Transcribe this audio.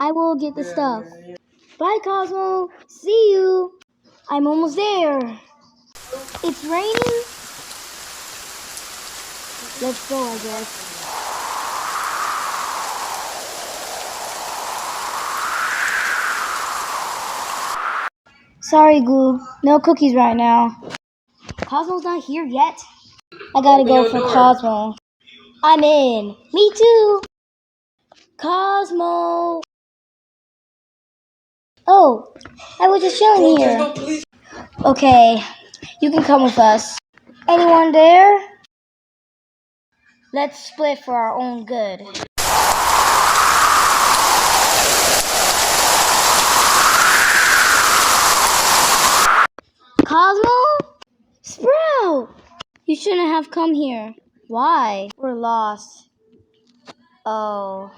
I will get the stuff. Bye, Cosmo. See you. I'm almost there. It's raining. Let's go, I guess. Sorry, Goob. No cookies right now. Cosmo's not here yet. I gotta go for Cosmo. I'm in. Me too. Cosmo. Oh, I was just chilling here. Okay, you can come with us. Anyone there? Let's split for our own good. Cosmo? Sprout! You shouldn't have come here. Why? We're lost. Oh.